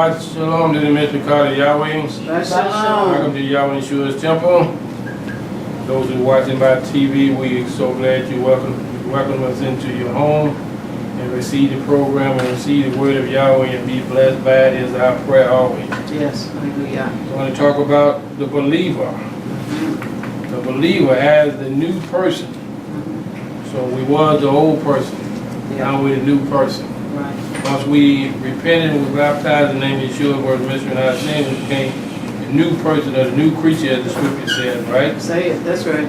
Shabbat Shalom to the ministry called Yahweh. Welcome to Yahweh Yahshua's temple. Those who are watching by TV, we're so glad you welcome us into your home and receive the program and receive the word of Yahweh and be blessed by it is our prayer always. Yes, hallelujah. I want to talk about the believer. The believer as the new person. So we was the old person. Now we're the new person. Right. Once we repented and were baptized in the name of Yahshua, word of mystery in our sin, we became a new person or a new creature, as the scripture says, right? Say it, that's right.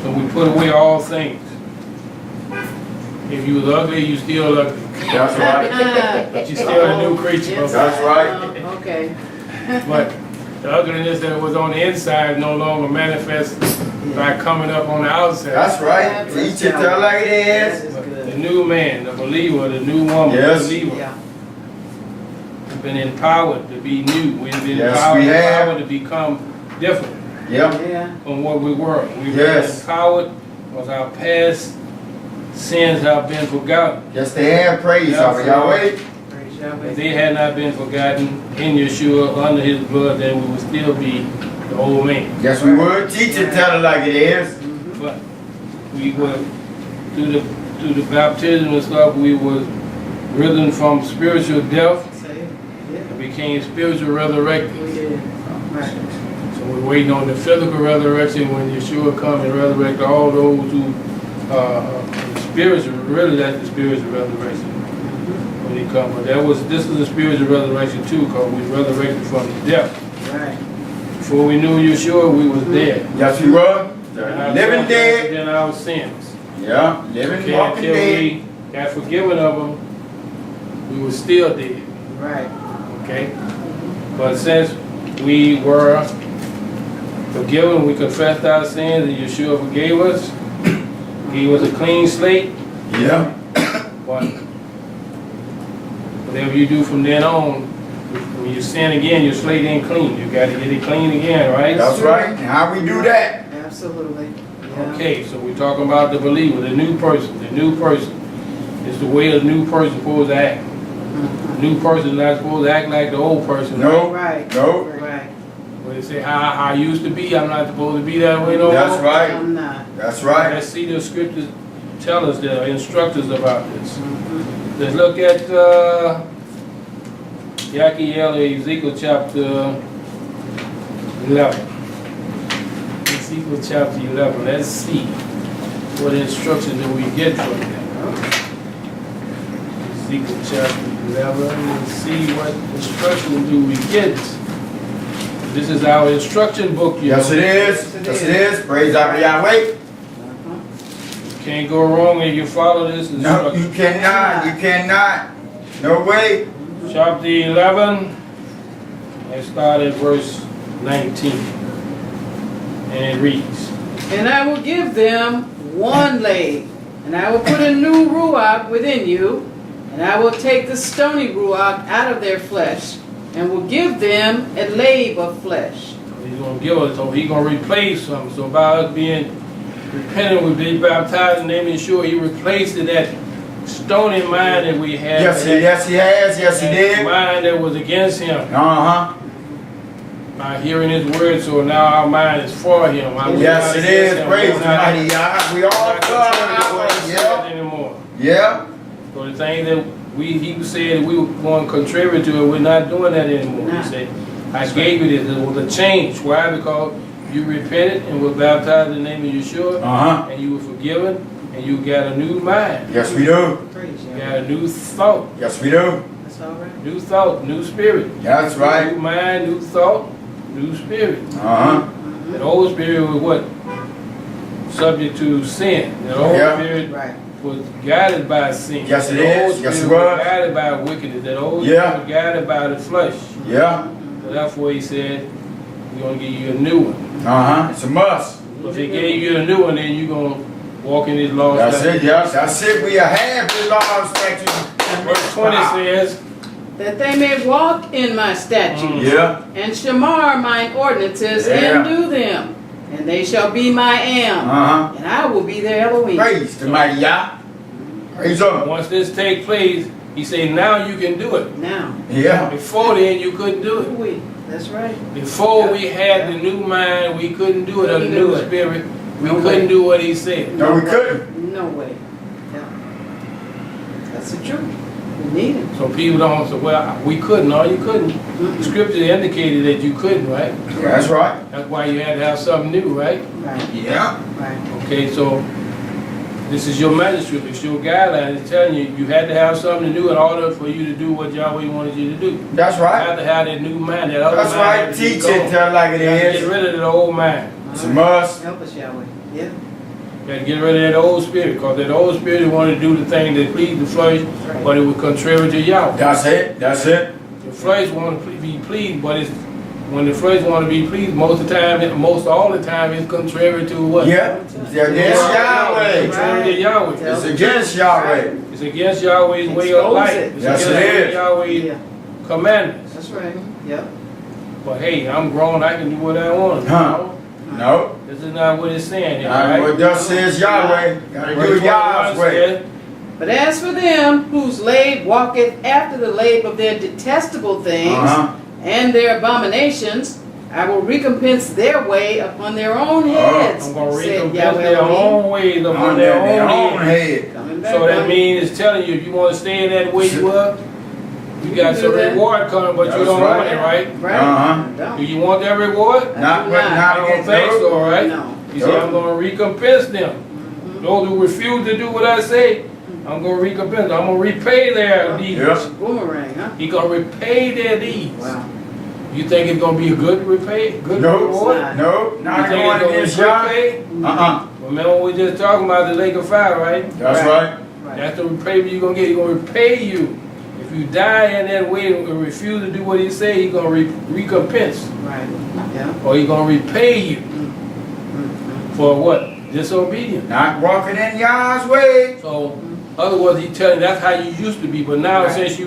So we put away all things. If you was ugly, you still ugly. That's right. But you still a new creature. Yes. That's right. Okay. But the ugliness that was on the inside no longer manifests by coming up on the outside. That's right. Teach it tell like it is. The new man, the believer, the new woman, Yes. the believer. Yeah. We've been empowered to be new. We've been Yes, empowered, we have. empowered to become different Yep. Yeah. from what we were. We've Yes. been empowered because our past sins have been forgotten. Yes, they have praise of Yahweh. Praise If Yahweh. they had not been forgotten in Yahshua under his blood, then we would still be the old man. Yes, we would. Teach it tell it like it is. But we were, through the baptism and stuff, we were risen from spiritual death Say it. Yeah. and became spiritual resurrected. We did. Right. So we're waiting on the physical resurrection when Yahshua comes and resurrect all those who spiritual, really that's the spiritual resurrection when he comes. But this is a spiritual resurrection too, because we resurrected from death. Right. Before we knew Yahshua, we was dead. Yes, we were. Our Living dead. in our sins. Yeah. Living, Okay, walking until dead. we got forgiven of them, we were still dead. Right. Okay? But since we were forgiven, we confessed our sins, and Yahshua forgave us, gave us a clean slate. Yeah. But whatever you do from then on, when you sin again, your slate ain't clean. You got to get it clean again, right? That's right. And how we do that? Absolutely. Yeah. Okay, so we're talking about the believer, the new person. The new person is the way a new person supposed to act. The new person is not supposed to act like the old person. No. Right. No. Right. When they say how I used to be, I'm not supposed to be that way no more. That's right. I'm not. That's right. Let's see the scriptures tell us, the instructors about this. Let's look at Mykayah, Ezekiel chapter 11. Ezekiel chapter 11. Let's see what instruction do we get from them. Ezekiel chapter 11. Let's see what instruction do we get. This is our instruction book, you Yes, know. it is. Yes, it is. Praise of Yahweh. Can't go wrong if you follow this No, instruction. you cannot. You cannot. No way. Chapter 11, let's start at verse 19. And it reads, And I will give them one leg, and I will put a new ruach within you, and I will take the stony ruach out of their flesh, and will give them a lave of flesh. he's going to give us, so he's going to replace something. So by us being repentant, we be baptized in the name of Yeshua, he replaced that stony mind that we had. Yes, he has. Yes, he that did. mind that was against him. Uh-huh. By hearing his word, so now our mind is for him. Yes, it is. Praise the mighty Yah. We all not God. yeah. anymore. Yeah. So the thing that he said we were going to contribute to it, we're not doing that anymore. Nah. He said, I gave you this. It was a change. Why? Because you repented and were baptized in the name of Yeshua, Uh-huh. and you were forgiven, and you got a new mind. Yes, we do. Praise You Yahweh. got a new thought. Yes, we do. That's all right. New thought, new spirit. That's right. New mind, new thought, new spirit. Uh-huh. That old spirit was what? Subject to sin. That old Yeah. spirit Right. was guided by sin. Yes, it That old is. Yes, spirit it was. guided by wickedness. That old Yeah. spirit was guided by the flesh. Yeah. So therefore he said, we're going to give you a new one. Uh-huh. It's a must. If he gave you a new one, then you're going to walk in his laws. That's it. Yes, that's it. We have the law of statutes. Verse 20 says, That they may walk in my statutes, Yeah. and shamar mine ordinances, Yeah. and do them. And they shall be my am, Uh-huh. and I will be their Elohim. Praise the mighty Yah. Praise up. once this take place, He said, now you can do it. Now. Yeah. Before then, you couldn't do it. That's right. Before we had the new mind, we couldn't do it, or the new spirit. We couldn't do what he said. No, we couldn't. No way. Yeah. That's the truth. We need it. So people don't say, well, we couldn't. No, you couldn't. The scripture indicated that you couldn't, right? That's right. That's why you had to have something new, right? Right. Yeah. Right. Okay, so this is your manuscript. It's your guideline. It's telling you you had to have something to do in order for you to do what Yahweh wanted you to do. That's You right. have to have that new mind, that other That's mind. right. had to be Teach gone. it, tell like it You have to is. get rid of the old mind. It's a must. Help us, Yahweh. Yeah. You have to get rid of that old spirit, because that old spirit wanted to do the thing that pleased the flesh, but it was contrary to Yahweh. That's it. That's it. The flesh want to be pleased, but it's when the flesh want to be pleased, most of the time, most all the time, it's contrary to what? Yeah. It's against Yahweh. Contrary to Yahweh. It's against Yahweh. It's against Yahweh's way of Expose life. it. It's Yes, against it is. Yahweh's Yeah. commandments. That's right. Yep. But hey, I'm grown, I can do what I want. Huh. No. This is not what it's saying here, Not right? what thus says Yahweh. Gotta Verse do it 21 Yah's way. says, But as for them whose lave walketh after the lave of their detestable things and their abominations, I will recompense their way upon their own heads, I'm going to said recompense Yahweh their Elohim. own ways upon On their their own own head. head. Coming back So that on means it's telling you, if you want to stay in that way you are, you got do some that. reward coming, but you That's don't right. want it, right? Right. Uh-huh. Don't. Do you want that reward? Not do but not. I not don't against think those. so, right? No. He said, I'm going to recompense them. Those who refuse to do what I say, I'm going to recompense them. I'm going to repay their deeds. Yeah. Boomerang, huh? He's going to repay their deeds. Wow. You think it's going to be a good repay? Good No. reward? It's No. You Not think going it's going against to be Yah. repay? Remember we were just talking about the lake of fire, right? That's right. Right. That's the repayment you're going to get. He's going to repay you. If you die in that way and refuse to do what he said, he's going to recompense. Right. Yeah. Or he's going to repay you for what? Disobedience. Not walking in Yah's way. So, other words, he's telling you that's how you used to be. But now, Right. since he's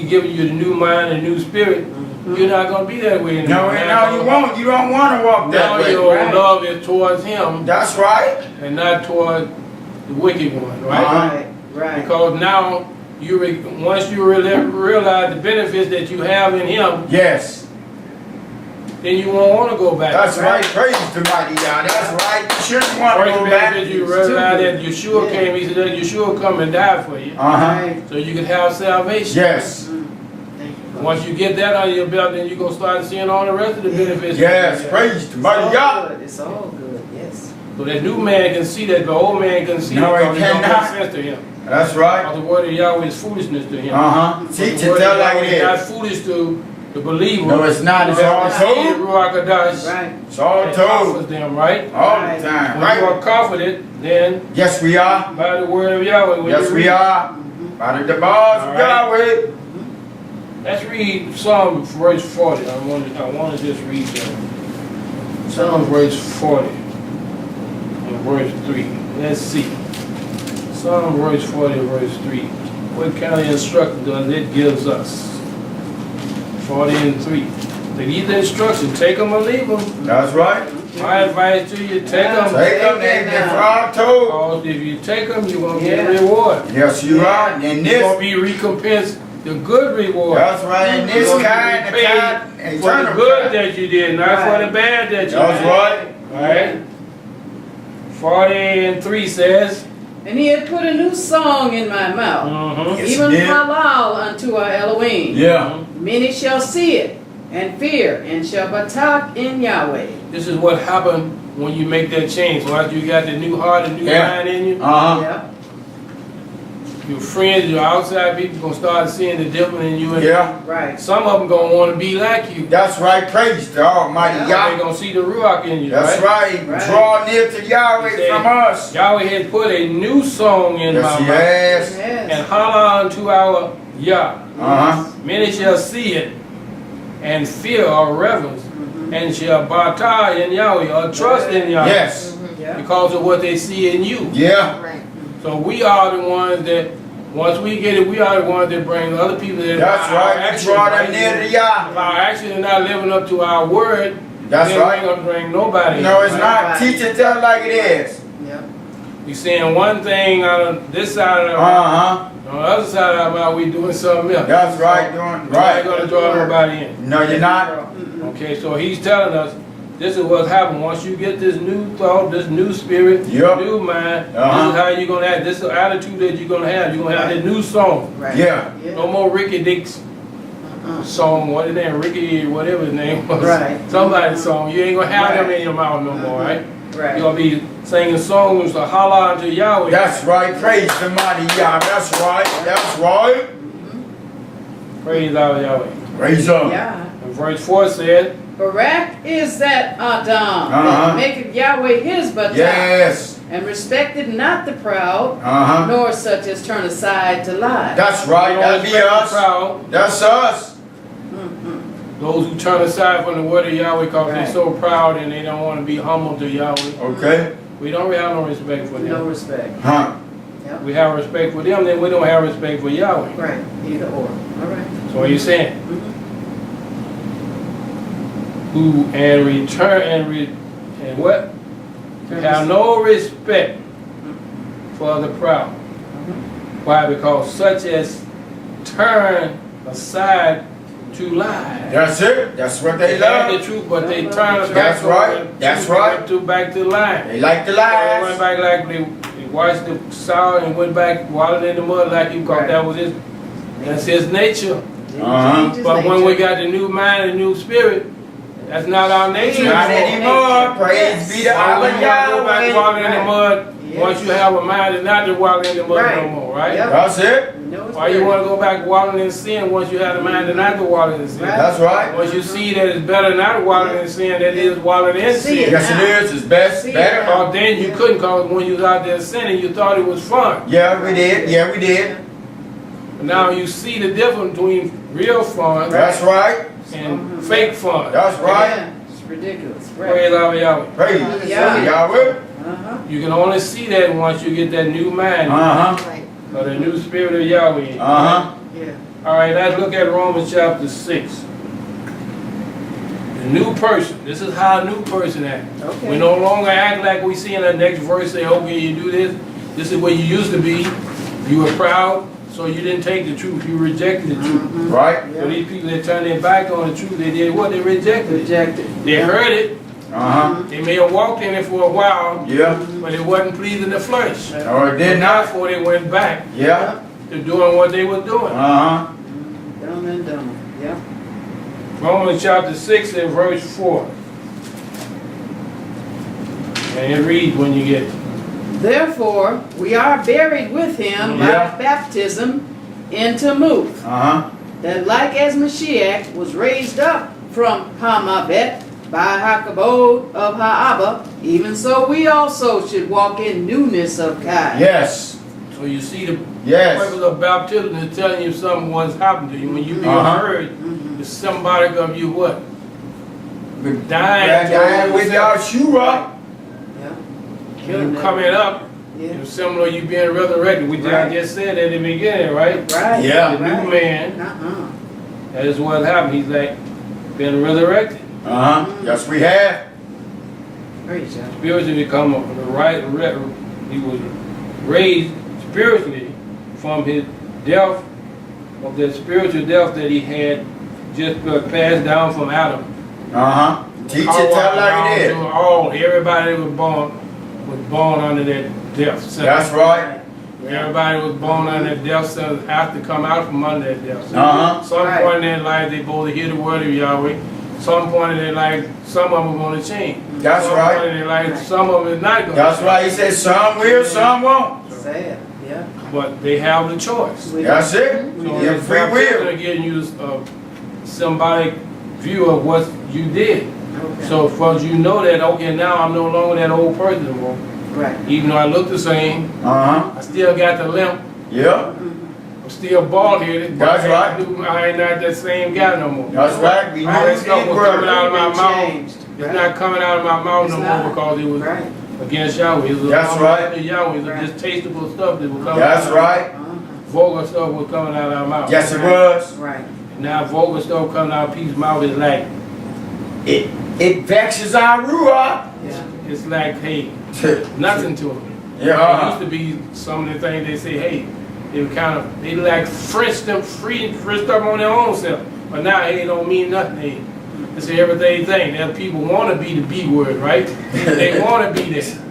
giving you the new mind and new spirit, you're not going to be that way anymore. No, you won't. You don't want to walk that Now way. your Right. love is towards him That's right. and not toward the wicked one, right? Uh-huh. Right. Right. Because now, once you realize the benefits that you have in him, Yes. then you won't want to go back. That's right. Praise the mighty Yah. That's right. You shouldn't want to First go back. benefit you realize that Yahshua Yeah. came, he said that Yahshua come and die for you, Uh-huh. Right. so you can have salvation. Yes. Thank you. Once you get that under your belt, then you're going to start seeing all the rest of the benefits. Yes. Praise the It's mighty all Yah. good. It's all good. Yes. So that new man can see that, the old man can see No, it, he because it don't make cannot. sense to him. That's right. Because the word of Yahweh is foolishness to him. Uh-huh. The Teach word it, tell of like Yahweh it is not is. foolish to the believer. No, it's not. It's You all have to see the told. Ruach Hadash. Right. It's all It told. comforts them, right? All the time. When you are Right? comforted, then Yes, we are. by the word of Yahweh, when Yes, you we read, are. By the bars All of right. Yahweh. let's read Psalm verse 40. I want to just read that. Psalm verse 40 and verse 3. Let's see. Psalm verse 40 verse 3. What kind of instruction does it gives us? 40 and 3. These are instructions. Take them or leave them. That's right. My advice to you, take them. Take them and if all told. Because if you take them, you're going to get Yeah. a reward. Yes, you are. And You're going this, to be recompensed the good reward. that's right. And this You're gonna kind, be the kind, paid for the eternal good kind. that you did, not for the bad that you That's did. right. Alright? 40 and 3 says, And he had put a new song in my mouth, Yes, even he did. halal unto our Elohim. Yeah. Many shall see it and fear and shall batak in Yahweh. This is what happened when you make that change. So after you got the new heart and new Yeah. mind in you, Uh-huh. Yep. your friends, your outside people going to start seeing the difference in you. And Yeah. Right. some of them going to want to be like you. That's right. Praise the Almighty Yeah. They're Yah. going to see the Ruach in you, That's right. Right. Draw near to Yahweh He said, from us. Yahweh had put a new song in Yes, my he mouth. has. And Yes. holler unto our Yah. Uh-huh. Many shall see it and fear or reverence, and shall bata in Yahweh or trust in Yahweh Yes. Yeah. because of what they see in you. Yeah. So we are the ones that, once we get it, we are the ones that bring other people that That's our right. action, Draw them right? near to If Yah. our action is not living up to our word, That's then right. we ain't gonna bring nobody. No, it's right? not. Teach it, tell it like it is. Yep. We saying one thing on this side of the Uh-huh. on the other side of our mouth, we doing something else. That's right, doing We're not right. going to draw nobody in. No, you're not. Okay, so he's telling us this is what's happening. Once you get this new thought, this new spirit, Yep. new mind, this Uh-huh. is how you're going to act. This is the attitude that you're going to have. You're going to have the new song. Right. Yeah. No more Ricky Dick's song, what his name, Ricky, whatever his name was. Right. Somebody's song. You ain't going to have them Right. in your mouth no more, right? Right. You're going to be singing songs to holler unto Yahweh. That's right. Praise the mighty Yah. That's right. That's right. Praise our Yahweh. Praise Him. Yeah. And verse 4 said, Barak is that Adam Uh-huh. that maketh Yahweh his but Yes. and respected not the proud, Uh-huh. nor such as turn aside to lie. That's right. "Don't That'd be respect the us. proud, That's us. those who turn aside from the word of Yahweh because they're Right. so proud and they don't want to be humble to Yahweh. Okay. We don't have no respect for No them. respect. Huh. We have respect for them, then we don't have respect for Yahweh. Right. Either or. All right. So what are you saying? Who and return and what? Have no respect for the proud. Why? Because such as turn aside to lie. That's it. That's what they They have the love. truth, but they turn us That's back right. That's right. back to lying. They like the They went lies. back like they washed the sour and went back wallowed in the mud like he thought that was his. That's his nature. Uh-huh. But when we got the new mind and new spirit, that's not our nature Not anymore. anymore. Praise be to Why would you Abba want to go back wallowing in the Yahweh. mud Yes. once you have a mind and not to wallow in the mud Right. no more, right? Yep. That's it. Why you want to go back wallowing in sin once you have the mind and not to wallow in sin? Right. That's right. Once you see that it's better not wallowing in sin than it is wallowing in See sin. it. Yes, it is. It's best. See it. Better. Or then you couldn't, cause when you was out there sinning, you thought it was fun. Yeah, we did. Yeah, we did. But now you see the difference between real fun That's right. and fake fun. That's right. Yeah. It's ridiculous. Right. Praise our Yahweh. Praise Yeah. Yahweh. Uh-huh. You can only see that once you get that new mind Uh-huh. or the new spirit of Yahweh. Uh-huh. Yeah. All right, let's look at Romans chapter 6. The new person. This is how a new person acts. Okay. We no longer act like we see in the next verse, say, okay, you do this. This is where you used to be. You were proud, so you didn't take the truth. You rejected the truth. Right. So these people that turned their back on the truth, they did what? They rejected it. Rejected. They heard it. Uh-huh. They may have walked in it for a while, Yeah. but it wasn't pleasing the flesh. Or it did not. Therefore, they went back Yeah. to doing what they were doing. Uh-huh. Dumb and dumb. Yeah. Romans chapter 6 and verse 4. And it reads when you get it. Therefore, we are buried with him Yeah. by baptism into Muth, Uh-huh. that like as Mashiach was raised up from Hamabet by Hakabod of Ha'aba, even so we also should walk in newness of God. Yes. So you see the Yes. purpose of baptism is telling you something once happened to you. When you be Uh-huh. heard, it's symbolic of you what? Dying Dying with Yahshua. You coming up. Yeah. It's similar to you being resurrected. We Right. just said at the beginning, right? Right. Yeah. The new man, that is what happened. He's like been resurrected. Uh-huh. Yes, we have. Praise God. Spiritually become he was raised spiritually from his death, of that spiritual death that he had just passed down from Adam. Uh-huh. Teach it, tell like it is. Everybody was born under that death sentence. That's right. Everybody was born under that death sentence, have to come out from under that death sentence. Uh-huh. Some Right. point in their life they both hear the word of Yahweh. Some point in their life, some of them are going to change. That's some right. point in their life, some of them is not going to That's change. why he said some will, some won't. Sad. Yeah. But they have the choice. That's it. So Yeah, the free baptism will. are giving you a symbolic view of what you did. Okay. So once you know that, okay, now I'm no longer that old person anymore. Right. Even though I look the same, Uh-huh. I still got the limp. Yeah. I'm still bald headed. That's right. I ain't not that same guy no more. That's right. We All that know stuff it was coming out of my Been mouth. changed. It's not coming out of my mouth It's no not. more because it was Right. against Yahweh. It was That's right. Yahweh. It was Right. distasteful stuff that was coming That's out. right. Vulgar stuff was coming out of our mouth. Yes, it was. Right. Now vulgar stuff coming out of people's mouth is like, It vexes our ruah. Yeah. it's like, hey, nothing to him. Yeah. It used to be some of the things they say, hey, they like French them free stuff on their own self. But now it don't mean nothing. It's an everyday thing. That people want to be the B word, right? They want to be there.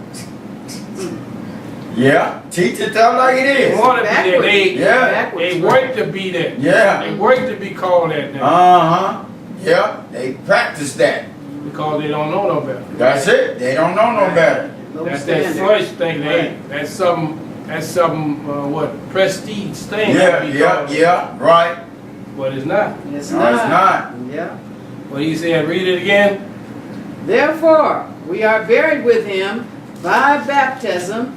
Yeah. Teach it them like it They is. want to be there. They work to be there. Yeah. They work to be called that now. Yeah. They practice that. Because they don't know no better. That's it. They don't know no better. That's that flesh thing. That's something. What prestige thing. Yeah. Right. But it's not. It's No, not. it's not. Yeah. But he said, read it again. Therefore, we are buried with him by baptism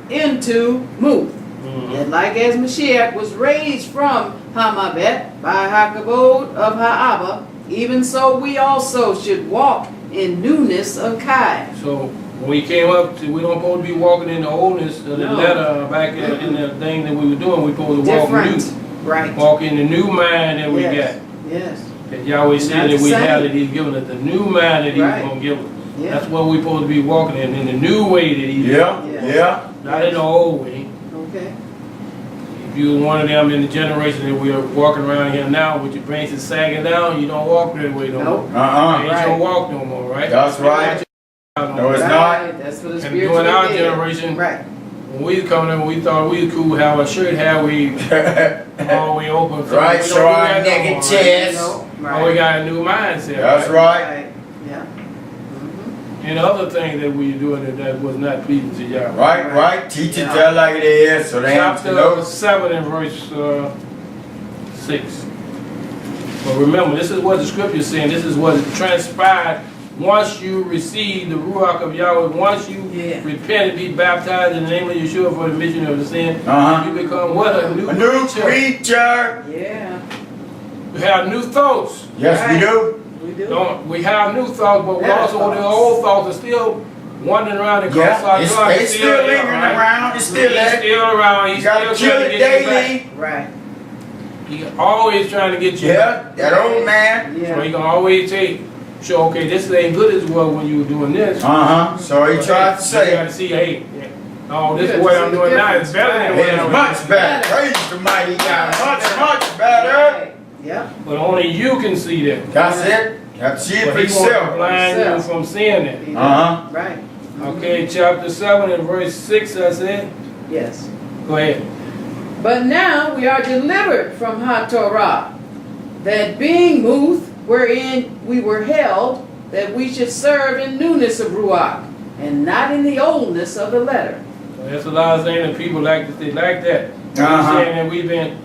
into Muth. And like as Mashiach was raised from Hamabet by Hakabod of Ha'aba, even so we also should walk in newness of Kai. So when we came up to, we don't supposed to be walking in the oldness of the letter back in the thing that we were doing. We supposed to walk new. Right. Walk in the new mind that we got. Yes. That Yahweh said that we have, that He's given us the new mind that He's going to give us. Yeah. That's what we're supposed to be walking in the new way that He's not in the old way. Okay. If you're one of them in the generation that we are walking around here now with your brains is sagging down, you don't walk that way no more. Ain't your walk no more, right? That's right. No, it's not. That's what the And spiritual during our did. generation, Right. when we was coming in, we thought we was cool, have a shirt, how we all the way open. So Right, we don't show do our that no naked more, right? chest. Oh, we got a new mindset. That's right. Yeah. And other things that we were doing that was not pleasing to Yahweh. Right. Teach it tell like it is, so they have to know. Chapter 7 and verse 6. But remember, this is what the scripture is saying. This is what transpired once you receive the Ruach of Yahweh. Once you repent and be baptized in the name of Yahshua for the remission of the sin, you become what? A new creature. Yeah. We have new thoughts. Yes, we do. We do. We have new thoughts, but we also, the old thoughts are still wandering around and It's still lingering around. It's still there. Still around. He's You gotta still kill trying it to get you back. daily. Right. He's always trying to get you back. That old man. So he can always show, okay, this ain't good as well when you were doing this. So he tried to You say, gotta see, hey, no, this is what I'm doing now. It's better than what it's I'm much doing. better. Praise the mighty God. Much better. Yeah. But only you can see that. That's it. You have to see it But for he wants to yourself. blind you from seeing it. Right. Okay, chapter 7 and verse 6, I said. Yes. Go ahead. But now we are delivered from HaTorah, that being Muth, wherein we were held, that we should serve in newness of Ruach, and not in the oldness of the letter. So that's a lot of things that people like to say like that. He's saying that we've been,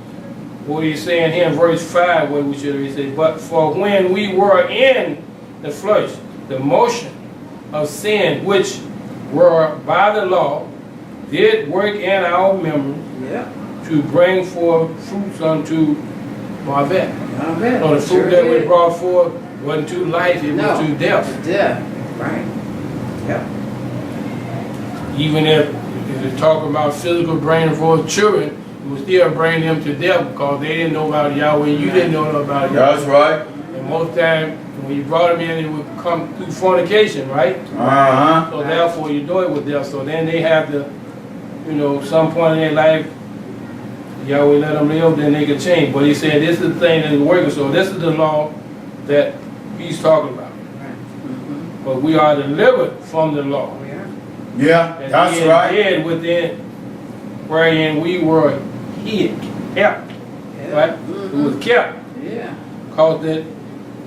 what he's saying here in verse 5, what we should say, but for when we were in the flesh, the motion of sin, which were by the law, did work in our members to bring forth fruits unto Marvet. So the fruit that we brought forth wasn't to life, it was to death. Death. Right. Yep. Even if you're talking about physical bringing forth children, you would still bring them to death because they didn't know about Yahweh, you didn't know about Yahweh. That's right. And most times, when you brought them in, it would come through fornication, right? So therefore, you do it with death. So then they have to, some point in their life, Yahweh let them live, then they can change. But he said, this is the thing that is working. So this is the law that he's talking about. But we are delivered from the law. Yeah, And that's being right. dead within, wherein we were kept, right? It was kept. Yeah. Because that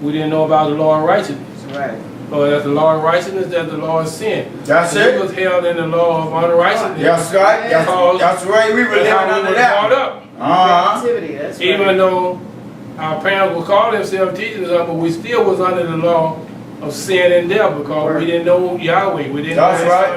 we didn't know about the law of righteousness. Right. So that's the law of righteousness, that's the law of sin. That's So it. we was held in the law of unrighteousness. That's right. That's the way we were That's living how we under were that. brought up. Activity, that's right. Even though our parents would call themselves teachers, but we still was under the law of sin and death because we didn't know Yahweh. We didn't know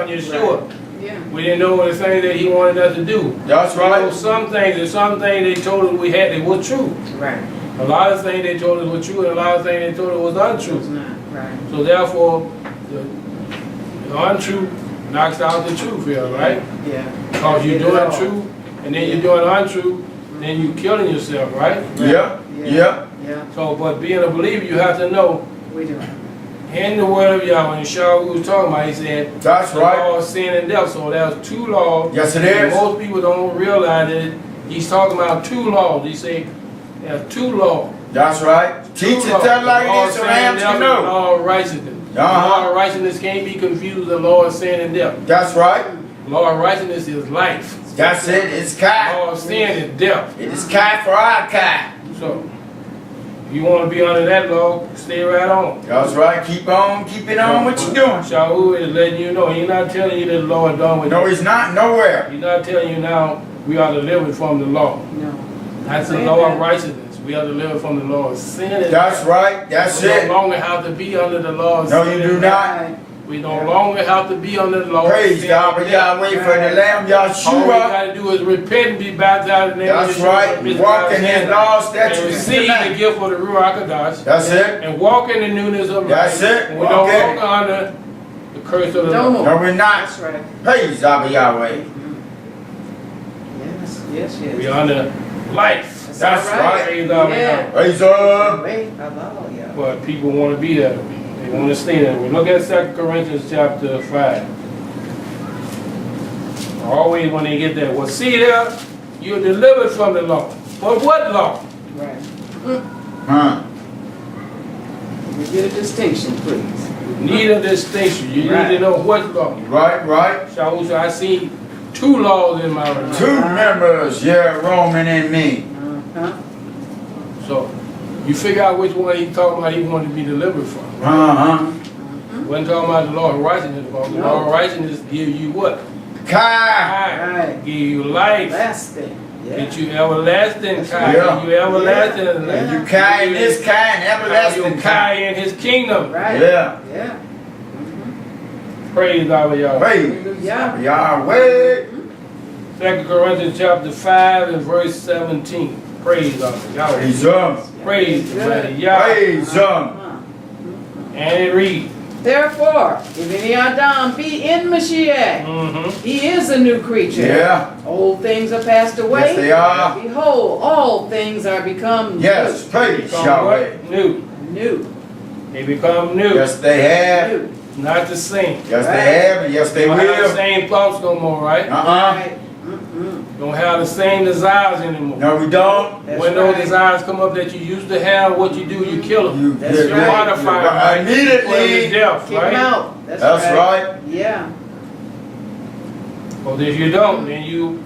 His Son Yahshua. Yeah. We didn't know the things that He wanted us to do. That's We know right. some things they told us we had, they were true. Right. A lot of things they told us were true, and a lot of things they told us was untrue. It's not. Right. So therefore, the untrue knocks out the truth here, right? Yeah. Because you're doing true, and then you're doing untrue, then you're killing yourself, right? Yeah. Yeah. So, but being a believer, you have to know We do. in the word of Yahweh. And Ishshah was talking about, he said, That's the right. law of sin and death. So there's two laws. Yes, it And is. most people don't realize that he's talking about two laws. He say there's two laws. That's right. Teach it that like it is so damn you The know. law of righteousness. The law of righteousness can't be confused with the law of sin and death. That's right. The law of righteousness is life. That's it. It's The Kai. law of sin is death. It is Kai for our Kai. So, if you want to be under that law, stay right on. That's right. Keep on keeping on what you're doing. Yahshua is letting you know. He's not telling you that the law is done with No, you. he's not nowhere. He's not telling you now we are delivered from the law. No. That's the law of righteousness. We are delivered from the law of sin and That's death. right. That's We it. no longer have to be under the law of No, sin you and do death. not. We no longer have to be under the law Praise of sin God. But and death. Yahweh for the Lamb All we Yahshua. got to do is repent and be baptized in the name of That's Yeshua. right. Mr. Walk in his laws, And statutes, and receive the commandments. gift of the Ruach HaKodesh. That's it. And walk in the newness of life. That's it. And we're no Walk in longer under the curse of the No law. more. No, we're not. That's right. Praise Yahweh. Yes, yes, yes. We're under life. That's right. Praise God. Yeah. Praise God. Wait, hallelujah. But people want to be that way. They want to stay that way. Look at 2 Corinthians chapter 5. Always when they get there. Well, see there, you're delivered from the law. But what law? Right. Huh. We get a distinction, please. You need a distinction. You need to know what law. Right, right. So I see two laws in my religion. Two members, yeah, Roman and me. Uh-huh. So you figure out which one he's talking about he wanted to be delivered from. Uh-huh. He wasn't talking about the law of righteousness. Because the law of righteousness give you what? Kai. Right. Give you life. Last thing. Yeah. Get you everlasting Kai. Yeah. Give you everlasting life. You Kai in this Kai and everlasting You Kai. Kai in his kingdom. Right. Yeah. Yeah. Praise God, y'all. Praise Hallelujah. Yahweh. 2 Corinthians chapter 5 and verse 17. Praise God, y'all. Praise Him. Praise the Good. mighty Yah. Praise Him. Uh-huh. And it reads. Therefore, if any Adam be in Mashiach, he is a new creature. Yeah. Old things are passed away. Yes, they are. Behold, all things are become Yes, new. praise Become Yahweh. what? New. New. They become new. Yes, they have. New. Not the same. Yes, Right. they have, and yes, They they don't have the will. same thoughts no more, right? Right. Mm-mm. Don't have the same desires anymore. No, we don't. That's When those right. desires come up that you used to have, what you do, you kill them. You That's did right. Modify them, right? Put them to immediately. death, Kick 'em right? out. That's right. Yeah. But if you don't, then you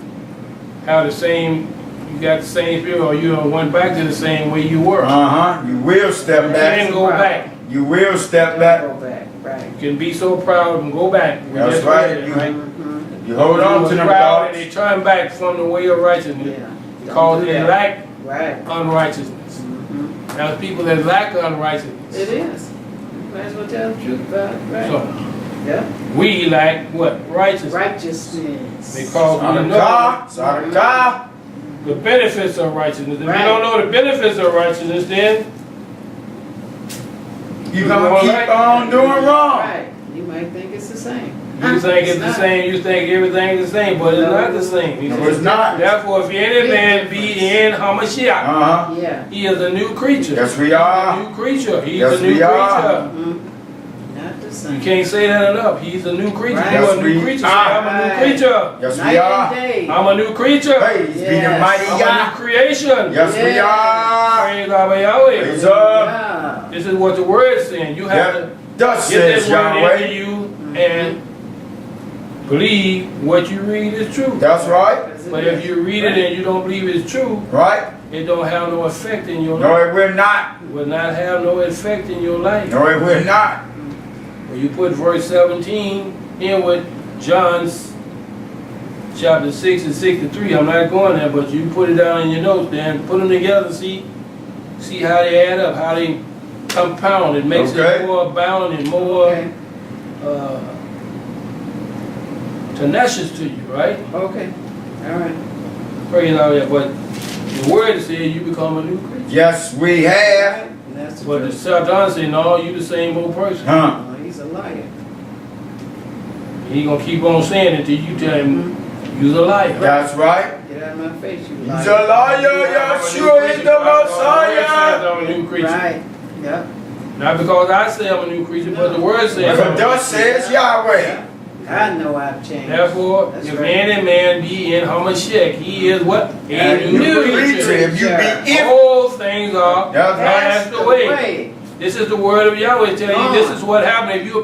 have the same, you got the same spirit, or you went back to the same way you were. Uh-huh. You will step You back. can go back. You will step Go back. back. Right. You can be so proud and go back. We That's just right. read it, You- right? Mm-hmm. You hold on to them proud and thoughts. they turn back from the way of righteousness Yeah. because Don't do they that. lack Right. unrighteousness. Mm-hmm. There's people that lack unrighteousness. It is. Might as well tell the truth about it. Right. So Yeah. we lack what? Righteousness. Righteousness. Because we know Sadaka. the benefits of righteousness. If Right. you don't know the benefits of righteousness, then You gonna keep on doing wrong. Right. You might think it's the same. you think it's the not. same, you think everything's the same, but it's not the same. He No, says, it's not. therefore, if any man be in Hamashiach, Uh-huh. Yeah. he is a new creature. Yes, we He's a are. new creature. He's Yes, a new we are. creature. Mm-hmm. Not the same. You can't say that enough. He's a new creature. Right. You are Yes, a new we creature. Say, are. I'm a new Right. creature. Yes, Night we are. and day. I'm a new creature. Praise be the Yes. mighty I'm a Yah. new creation. Yes, we Yes. are. Praise Yahweh. Praise up. Yeah. This is what the word is saying. You have to Thus get says this word into Yahweh. you and believe what you read is true. That's right. But if you read it and you don't believe it's true, Right? it don't have no effect in your No, life. it will not. It will not have no effect in your life. No, it will not. When you put verse 17 in with John's chapter 6 and 63, I'm not going there, but you put it down in your notes there and put them together, see how they add up, how they compound. It makes Okay. it more abounding and more Okay. tenacious to you, right? Okay. All right. Praise God, but the word says you become a new creature. Yes, we have. And that's the But the truth. Satan says, no, you the same old person. Huh? Oh, he's a liar. He gonna keep on saying it until you tell him you're a liar. That's right. Get out of my face, you He's liar. a liar. Yahshua is the Messiah. I'm a new creature. Right. Yep. Not because I say I'm a new creature, but the word says. For thus says Yahweh. I know I've changed. Therefore, That's if right. any man be in Hamashiach, he is what? A new creature. If you be in. All things are That's passed away. This is the word of Yahweh telling you this is what happened. If you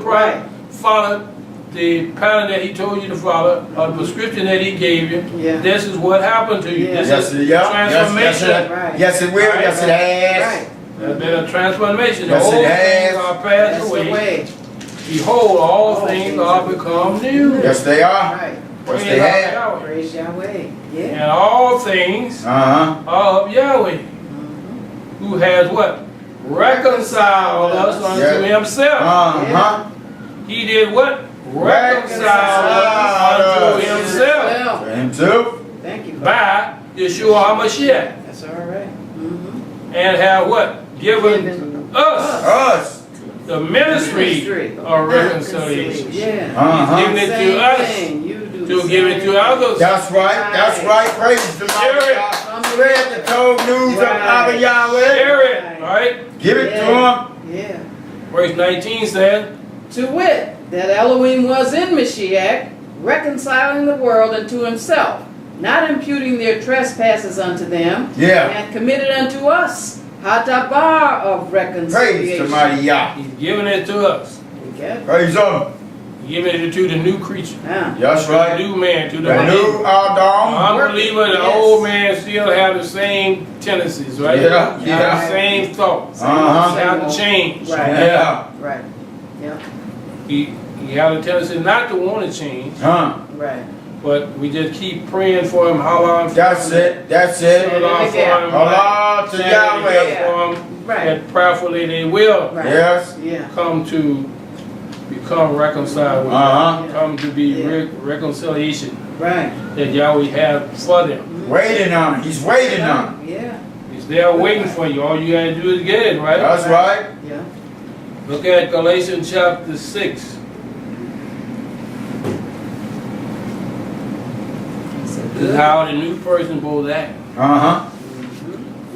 follow the pattern that he told you to follow, or the prescription that he gave you, this is what happened to you. This is transformation. Yes, it will. Yes, it has. Right. There's been a transformation. Yes, All it things has. are passed away. Behold, all things are become new. Yes, they are. Right. Yes, they have. Yahweh. Praise Yahweh. Yeah. And all things are of Yahweh, who has what? Reconciled us unto himself. He did what? Reconcile us unto himself. Himself. Thank you. By Yahshua HaMashiach. That's all right. And have what? Given us Us. the ministry of reconciliation. Yeah. He's giving it to us to give it to others. That's right. That's right. Praise the Lord. Spread the told news of our Yahweh. Share it, right? Give it to him. Yeah. Verse 19 says, To wit, that Elohim was in Mashiach, reconciling the world unto himself, not imputing their trespasses unto them, and committed unto us Hatabar of reconciliation. Praise the mighty Yah. he's giving it to us. Praise him. He's giving it to the new creature. That's The right. new man, to the The new The Adam. unbeliever, the old man still have the same tendencies, right? Yeah, Have yeah. the same thoughts. Uh-huh. Have to change. Right. Yeah. Right. Yeah. He have a tendency not to want to change, Right. but we just keep praying for him. How That's it. That's it. Allah to Yahweh. Right. That prayerfully they will Right. Yes. Yeah. come to become reconciled with God. Come to be reconciliation Right. that Yahweh has for them. Waiting on him. He's waiting on him. Yeah. He's there waiting for you. All you gotta do is get it, right? That's right. Yeah. Look at Galatians chapter 6. This is how the new person supposed to act.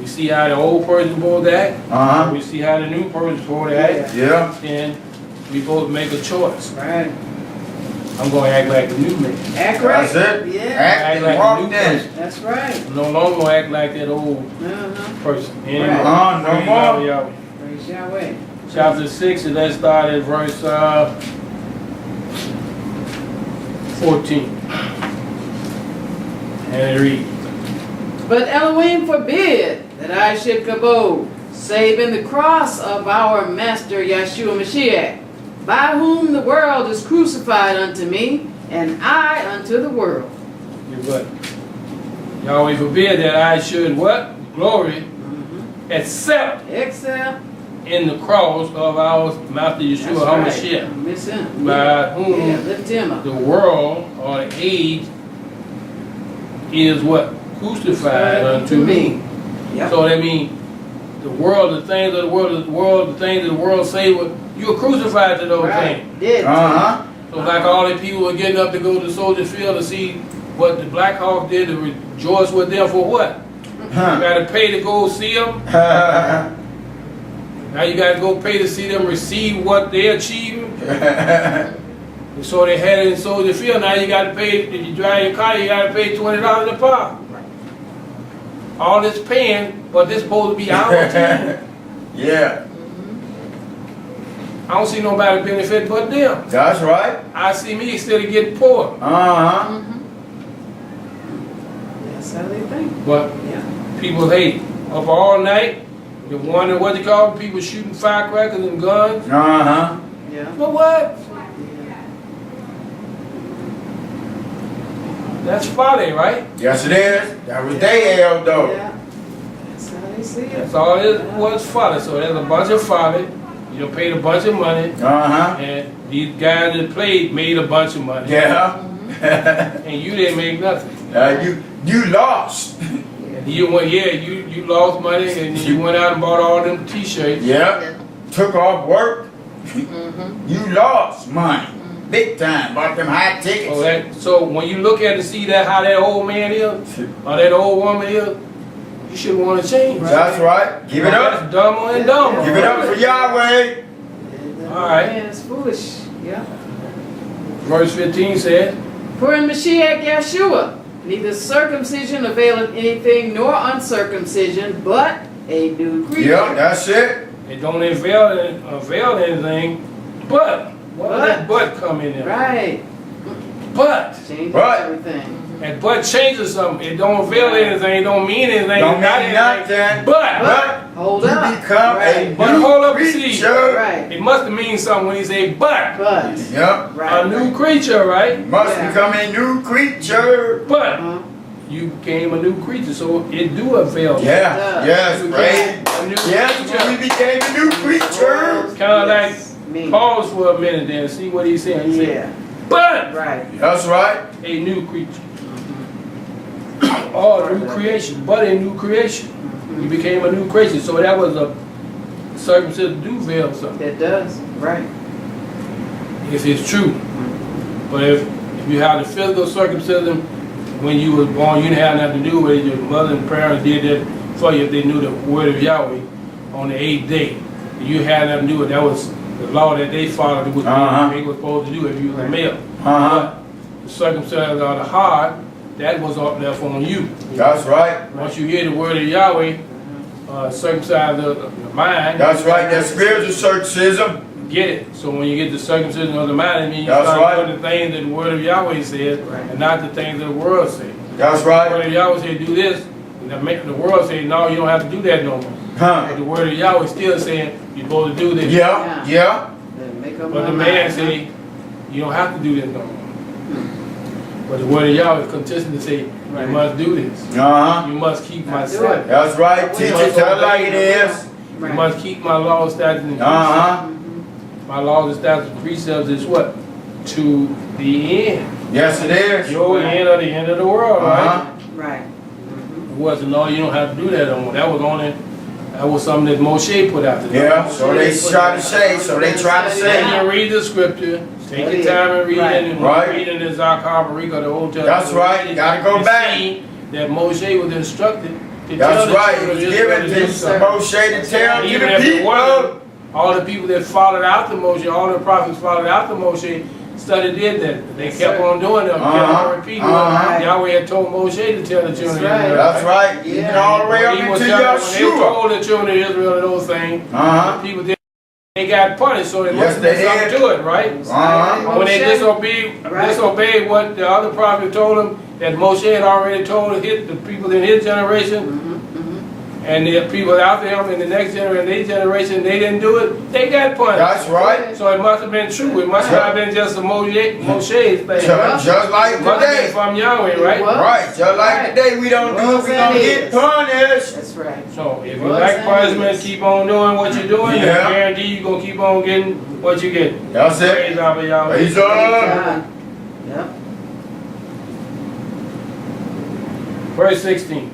We see how the old person supposed to act. We see how the new person supposed to act. Yeah. And we both make a choice. Right. I'm going to act like the new man. Act right. That's it. Yeah. Act Act and like walk a new in. person. That's right. I'm no longer going to act like that old person anymore. Right. No Praise more. Yahweh. Praise Yahweh. Chapter 6, and let's start at verse 14. And it reads, But Elohim forbid that I should kabod, save in the cross of our Master Yahshua Mashiach, by whom the world is crucified unto me, and I unto the world. But Yahweh forbid that I should what? Glory, except in the cross of our Master Yahshua HaMashiach, Miss him. by whom Lift him up. the world or the age is what? Crucified unto me. Yep. So that means the world, the things of the world, the things of the world say, well, you were crucified to those things. Did. So like all the people were getting up to go to the soldier field to see what the Black Hawk did, to rejoice with them for what? You got to pay to go see them. Now you got to go pay to see them receive what they're achieving. So they had it in soldier field. Now you got to pay, if you drive your car, you got to pay $20 a pop. All this paying, but this supposed to be our time. Yeah. I don't see nobody benefit but them. That's right. I see me instead of getting poor. That's how they think. But people hate. Up all night, you wonder what they call people shooting firecrackers and guns. Yeah. But what? That's folly, right? Yes, it is. That was they held though. Yeah. That's how they see it. That's all it was, folly. So there's a bunch of folly. You done paid a bunch of money. And these guys that played made a bunch of money. Yeah. And you didn't make nothing. You lost. And you went, you lost money and you went out and bought all them t-shirts. Yep. Took off work. You lost money. Big time. Bought them high tickets. So when you look at it and see that how that old man is, or that old woman is, you shouldn't want to change. That's right. Give it up. That's dumber and dumber. Give it up for Yahweh. All right. Man, it's foolish. Yeah. Verse 15 said, For in Mashiach Yahshua, neither circumcision availeth anything nor uncircumcision, but a new creature. Yeah, that's it. it don't avail anything, but, what does that but come in there? Right. But, Changes Right. everything. and but changes something. It don't avail anything, it don't mean anything. Don't it's not mean anything. nothing. But, Hold you up. become Right. But a hold new up and see. creature. Right. it must mean something when he say but. But. Yep. Right. A new creature, right? Must Yeah. become a new creature. But Uh-huh. you became a new creature, so it do avail. Yeah. does. Yes. You Praise. became a new Yes. creature. We became a new creature. Kinda like Me. Pause for a minute there and see what he's saying. He said, Yeah. but Right. That's right. a new creature. Oh, a new creation, but a new creation. You became a new creation, so that was a circumcision do veil something, It does. Right. if it's true. But if you have the physical circumcision when you was born, you didn't have nothing to do with it. Your mother and parents did that for you if they knew the word of Yahweh on the 8th day. You had nothing to do with it. That was the law that they followed, what they were supposed to do if you were a male. Uh-huh. The circumcision of the heart, that was up there for you. That's right. Once you hear the word of Yahweh, circumcise the mind. That's right. That spiritual circumcision. Get it. So when you get the circumcision of the mind, it means you That's start right. doing the things that the word of Yahweh says, and not the things that the world says. That's The right. word of Yahweh says do this, and the world says no, you don't have to do that no more. Huh. But the word of Yahweh still saying you're supposed to do this. Yeah. Yeah. Then make up But my the man mind. say you don't have to do this no more. But the word of Yahweh consistently say you must do this. Uh-huh. You must keep my Do it. Sabbath. That's right. Teach it to her like it is. You Right. must keep my laws, statutes, and precepts. Uh-huh. My laws, statutes, and precepts is what? To the end. Yes, it is. Your end of the world, right? Uh-huh. Right. It wasn't, no, you don't have to do that no more. That was something that Moshe put out there. Yeah. So they try to say. So they try to Then say. you read the scripture, take your time and read Right. it, and Right. reading the Zachabarika, the Old Testament. That's right. You gotta go and back. see that Moshe was instructed to tell That's the right. children He of was Israel given to do to something. Moshe to tell to Even the if it people. wasn't, all the people that followed after Moshe, all the prophets followed after Moshe, study did that. They kept on doing it, kept on repeating Uh-huh. it. Yahweh had told Moshe to tell the children of That's Israel. That's right. Even Yeah. all the way up He was into telling, when they Yahshua. told the children of Israel those things, Uh-huh. the people did, they got punished, so they Yes, must have been they something did. to it, right? Uh-huh. When they Right. disobeyed what the other prophet told them, that Moshe had already told the people in his generation, and the people after him in the next generation, their generation, they didn't do it, they got punished. That's right. So it must have been true. It must not have been just a Moshe's thing. Just like It must have been today. from Yahweh, right? What? Right. Just like today, we don't do it, we gonna get punished. That's right. So if you Was like and punishment, is. keep on doing what you're doing, Yeah. I guarantee you're going to keep on getting what you get. That's Praise it. Abba Yahweh. Praise Thank God. God. Yep. Verse 16.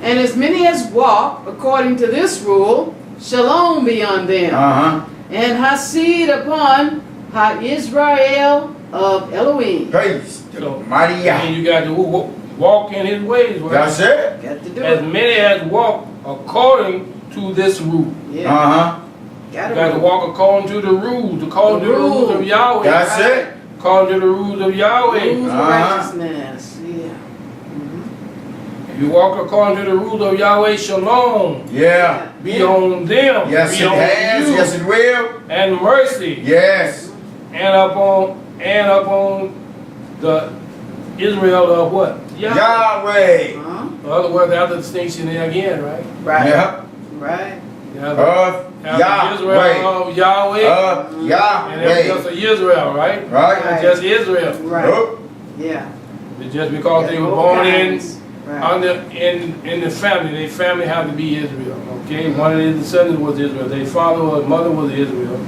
And as many as walk according to this rule, shalom be on them. Uh-huh. And hasid upon ha-Israel of Elohim. Praise the So, mighty And Yah. you got to walk in his ways, right? That's it. Got to do As it. many as walk according to this rule. Yeah. Uh-huh. You got to walk according to the rules, according to the rules of Yahweh. That's it. According to the rules of Yahweh. Rules of Uh-huh. righteousness. Yeah. If you walk according to the rules of Yahweh, shalom. Yeah. Be on them. Yes, be it on has. you. Yes, it will. And mercy. Yes. And upon the Israel of what? Yahweh. Huh? In other words, after distinction there again, right? Right. Yeah. Right. After Israel Yahweh. of Yahweh. And it's just Yahweh. Israel, right? Right. It's just Israel. Right. Oh. Yeah. It's just because they were Both born kinds. Right. in the family. Their family had to be Israel. Okay? One of their descendants was Israel. Their father or mother was Israel.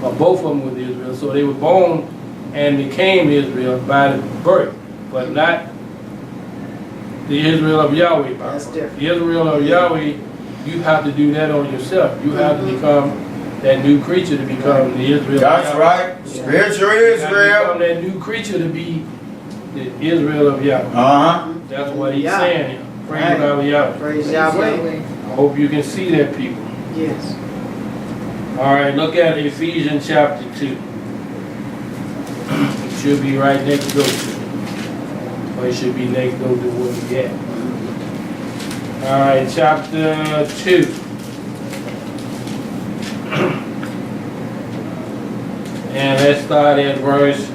Or both of them was Israel. So they were born and became Israel by the birth. But not the Israel of Yahweh. By That's birth. different. The Israel of Yahweh, you have to do that on yourself. You have to become that new creature to become the Israel That's of Yahweh. right. Spiritual You have to Israel. become that new creature to be the Israel of Yahweh. Uh-huh. That's what he's Yeah. saying here. Praise Right. Yahweh. Praise Yahweh. I hope you can see that, people. Yes. All right, look at Ephesians chapter 2. It should be right next door to. Or it should be next door to where we at. All right, chapter 2. And let's start at verse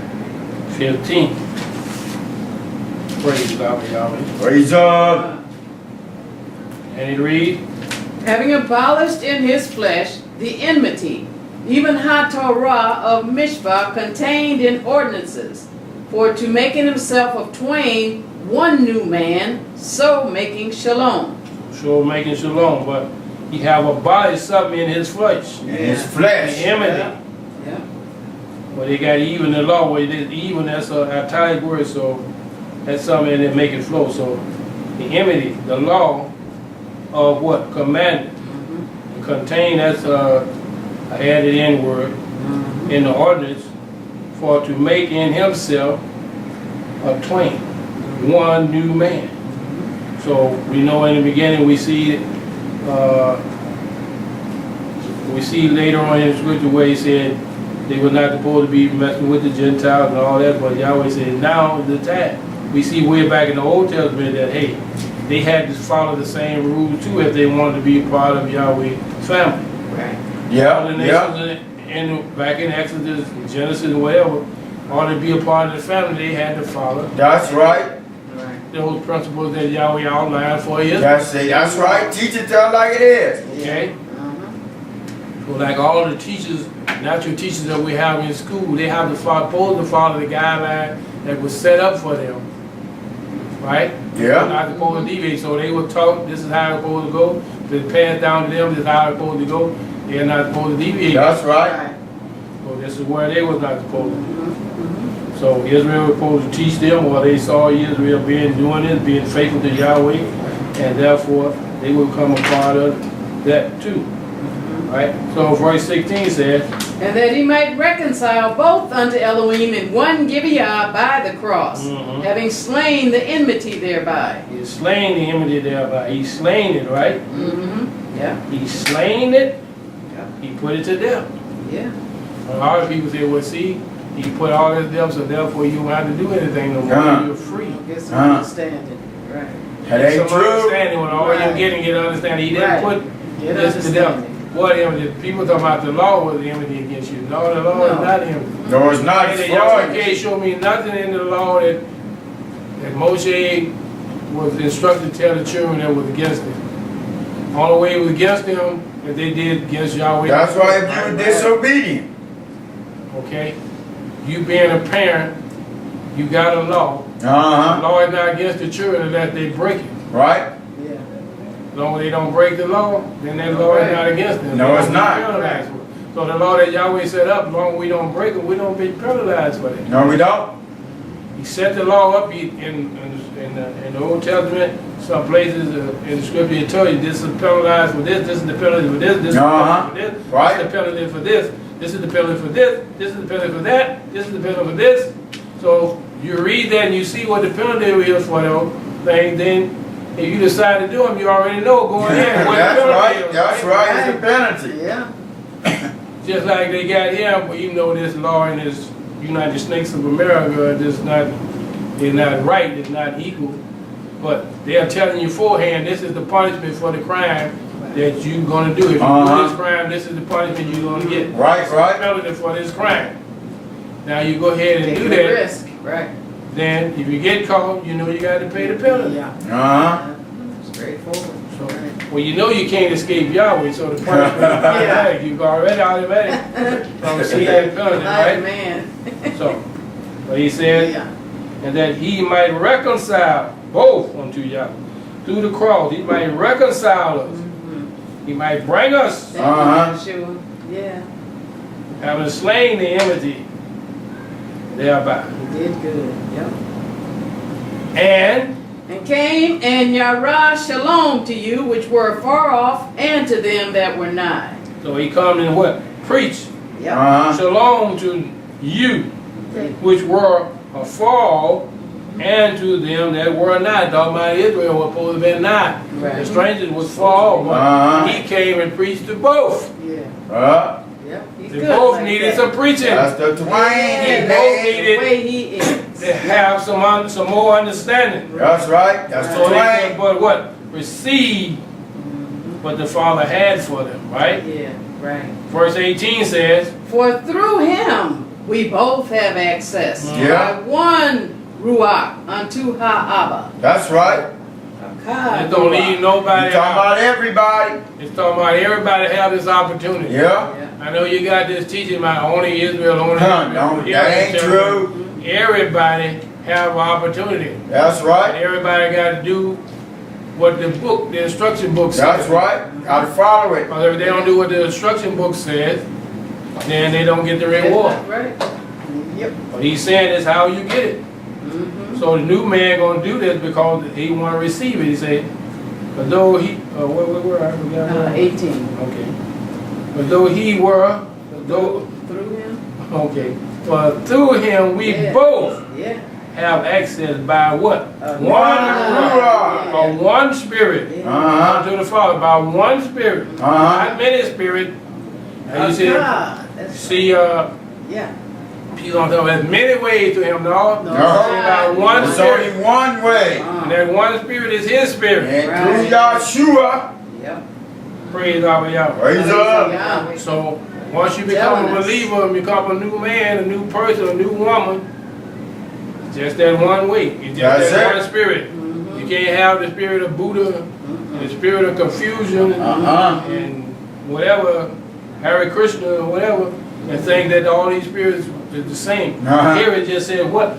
15. Praise Yahweh. Praise God. And it reads, Having abolished in his flesh the enmity, even ha-Torah of Mishpah contained in ordinances, for to make in himself of twain one new man, so making shalom. so making shalom, but he have abolished something in his flesh. In his The flesh. enmity. Yeah. But they got even the law, where it is even, that's an italic word, so that's something that make it flow. So the enmity, the law of what? Commandment. Contain, that's a added in word in the ordinance, for to make in himself a twain, one new man. So we know in the beginning we see later on in the scripture where he said they were not supposed to be messing with the Gentiles and all that, but Yahweh said now is the time. We see way back in the Old Testament that hey, they had to follow the same rules too if they wanted to be a part of Yahweh's family. Right. All the Yeah. nations back in Exodus, Genesis, whatever, or to be a part of the family, they had to follow That's right. those principles that Yahweh outlined for Israel. That's right. Teach it tell like it is. Okay? So like all the teachers, natural teachers that we have in school, they have to supposed to follow the guideline that was set up for them. Right? They're Yeah. not supposed to deviate. So they were taught this is how it's supposed to go. It's passed down to them, this is how it's supposed to go. They're not supposed to deviate. That's right. So this is where they was not supposed to do. So Israel was supposed to teach them, or they saw Israel doing this, being faithful to Yahweh, and therefore they will become a part of that too. Right? So verse 16 says, And that he might reconcile both unto Elohim in one Gibeah by the cross, having slain the enmity thereby. He's slain the enmity thereby. He's slain it, right? Yeah. He slain it. Yeah. He put it to death. Yeah. A lot of people say, well, see, he put all this death, so therefore you don't have to do anything no more. You're free. Get some understanding. Right. That ain't Some true. understanding when all you're getting, get understanding. He didn't put Get this to death. understanding. What enmity? People talking about the law was the enmity against you. No, the law is not enmity. No, it's not. And It's Yahweh for can't show me nothing in the law that Moshe was instructed to tell the children that was against them. All the way it was against them that they did against Yahweh. That's why if you're disobedient. Okay? You being a parent, you got a law. The law is not against the children unless they break it. Right? Yeah. As long as they don't break the law, then that law is not against them. No, They it's don't not. be penalized for it. So the law that Yahweh set up, as long as we don't break it, we don't be penalized for it. No, we don't. He set the law up in the Old Testament. Some places in the scripture it tells you this is penalized for this is the penalty for this, this is the penalty for this, Right. this is the penalty for this, this is the penalty for this, this is the penalty for that, this is the penalty for this. So you read that and you see what the penalty is for those things, then if you decide to do them, you already know going in what the That's penalty right. is. That's right. It's a penalty. Yeah. Just like they got here, but even though this law in this United States of America is not right, it's not equal, but they are telling you beforehand, this is the punishment for the crime that you're going to do. If you do this crime, this is the punishment you're going to get. Right, This is right. the penalty for this crime. Now you go ahead and Taking do the that, risk. Right. then if you get caught, you know you got to pay the penalty. Yeah. Straightforward. So, well, you know you can't escape Yahweh, so the punishment is automatic. You've already automatic from seeing that penalty, right? Man. So, but he said, Yeah. and that he might reconcile both unto Yahweh. Through the cross, he might reconcile us. He might bring us, Thank you, Yahshua. Yeah. having slain the enmity thereby. He did good. Yep. And came and Yara shalom to you which were far off, and to them that were nigh. so he come and what? Preach Yep. shalom to you, which were afar, and to them that were not. Talking about Israel was supposed to be not. Right. The strangers was for, but he came and preached to both. Yeah. Yep. He's They good both like needed that. some preaching. That's the Yeah, twang. both that's needed the way he is. To have some more understanding. That's right. That's the So they could, twang. but what? Receive what the Father had for them, right? Yeah, right. Verse 18 says, For through him we both have access Yeah. by one Ruach unto Ha'abba. That's right. it don't leave You nobody talking out. about everybody. It's talking about everybody have this opportunity. Yeah. I know you got this teaching about only Israel, only Huh, Israel. no, that ain't true. Everybody have an opportunity. That's And right. everybody got to do what the instruction book says. That's right. Gotta follow it. Because if they don't do what the instruction book says, then they don't get the reward. Right. Yep. But he's saying that's how you get it. Mm-hmm. So the new man going to do this because he want to receive it. He said, but though he, where I forgot. where. 18. Okay. But though he were, though, Through him? okay. But through him we Yeah. both Yeah. have access by what? One Ruach. By one spirit. Uh-huh. Unto the Father. By one spirit. Uh-huh. Not many spirit. And you see, God. That's see, yeah. he's on top. There's many ways to him, no? No. By one There's spirit. only one way. And that one spirit is his spirit. And Right. through Yahshua. Yep. Praise our Yahweh. Praise up. Yeah. So once you become Telling a us. believer and become a new man, a new person, a new woman, it's just that one way. It's just That's that it. one spirit. Mhm. You can't have the spirit of Buddha, the spirit of confusion, Uh-huh. and whatever, Hare Krishna or whatever, and think that all these spirits are the same. Uh-huh. Here it just said what?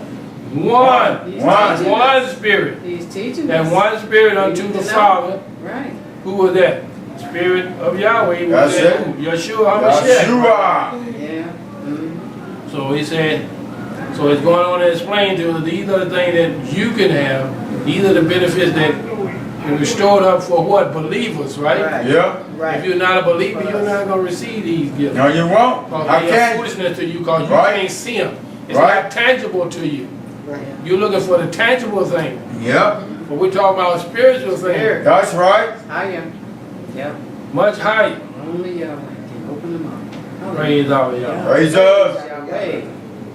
One. He's One. teaching One us. spirit. He's teaching That us. one spirit unto We need the to know. Father. Right. Who was that? Spirit of Yahweh. Was That's that it. who? Yahshua HaMashiach. Yahshua. Yeah. Mhm. So he said, so it's going on to explain to us, these are the things that you can have. These are the benefits that are stored up for what? Believers, right? Right. Yeah. Right. If you're not a believer, you're not going to receive these gifts. No, you won't. Because I they are can't. foolishness to you because you Right. can't see them. It's Right. not tangible to you. Right. You're looking for the tangible thing. Yep. But we're talking about spiritual things. Spirit. That's right. Higher. Yep. Much higher. Only Yahweh can open them up. Praise our Yahweh. Praise us. Yahweh.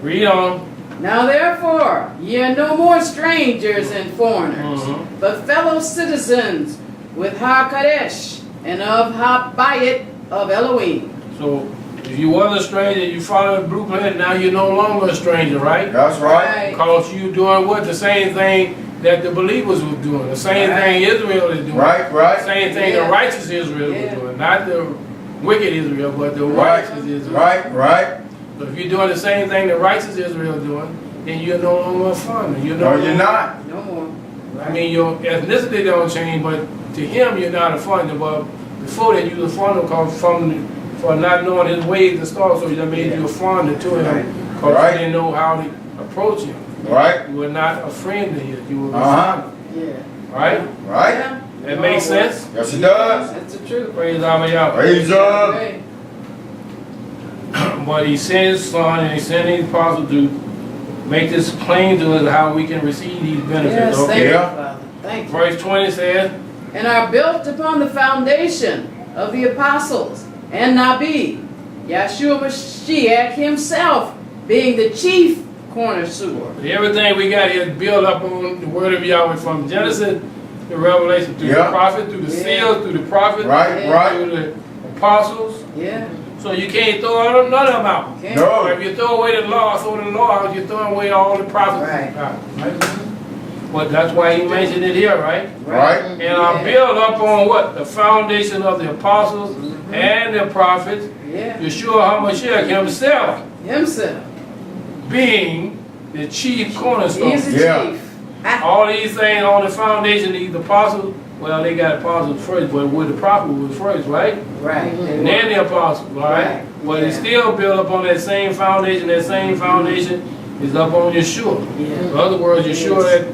Read on. Now therefore, ye are no more strangers and foreigners, Mhm. but fellow citizens with HaKadosh and of HaBayit of Elohim. So if you was a stranger, you followed the blueprint, now you're no longer a stranger, right? That's right. Because you doing what? The same thing that the believers were doing. The same thing Israel is doing. Right, The right. same thing Yeah. the righteous Israel Yeah. was doing. Not the wicked Israel, but the Right. righteous Israel. Right, right. So if you're doing the same thing the righteous Israel is doing, then you're no longer a foreigner. You're No, longer- you're not. No more. I mean, your ethnicity don't change, but to him you're not a foreigner. But before that, you was a foreigner for not knowing his ways and stuff, so that made you a foreigner to him because Right. you didn't know how to approach him. Right. You were not a friend to him. You were a Uh-huh. foreigner, Yeah. right? Right. Yeah. That makes sense? Yes, it does. That's the truth. Praise our Yahweh. Praise up. Yahweh. But he sent his son and he sent his apostle to make this plain to us how we can receive these benefits. Yes, thank Okay? you, Yeah. Father. Thank you. Verse 20 says, And are built upon the foundation of the apostles and Nabi, Yahshua Mashiach himself being the chief cornerstone. everything we got here is built up on the word of Yahweh from Genesis to Revelation, through the Yeah. prophet, through the Yeah. seals, through the prophet, Right, right. through the apostles. Yeah. So you can't throw none of them out. Okay. No. If you throw away the law, out, you're throwing away all the prophets. Right. But that's why he mentioned it here, right? Right. And are built up on what? The foundation of the apostles and the prophets, Yeah. Yahshua HaMashiach himself Himself. being the chief cornerstone. He's the Yeah. chief. Ah, All these things on the foundation, these apostles, well, they got apostles first, but with the prophet was first, right? right. And then the apostles, all right? Right. But it's Yeah. still built up on that same foundation. That same foundation is up on Yahshua. Yeah. In other words, Yahshua,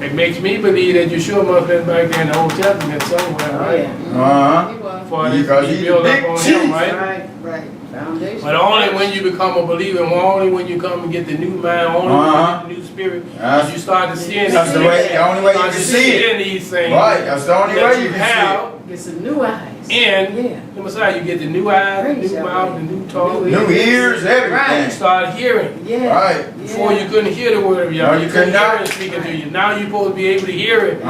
it makes me believe that Yahshua must have been back there in the Old Testament somewhere, Oh, right? yeah. Uh-huh. He was. For it to Because be he's built the up big on him, chief. right? Right. Right. Foundation. But only when you become a believer, and only when you come and get the new mind, only when you get the new spirit, as you start to see it. That's the only way you can see it. These things. Right, that's the only way you can have. Get some new eyes. And the Messiah, you get the new eyes, the new mouth, the new tongue, new ears, everything. Right. You start hearing. Yeah. Right. Before you couldn't hear the word of Yahweh. No, you could not. Speaking to you. Now you're supposed to be able to hear it.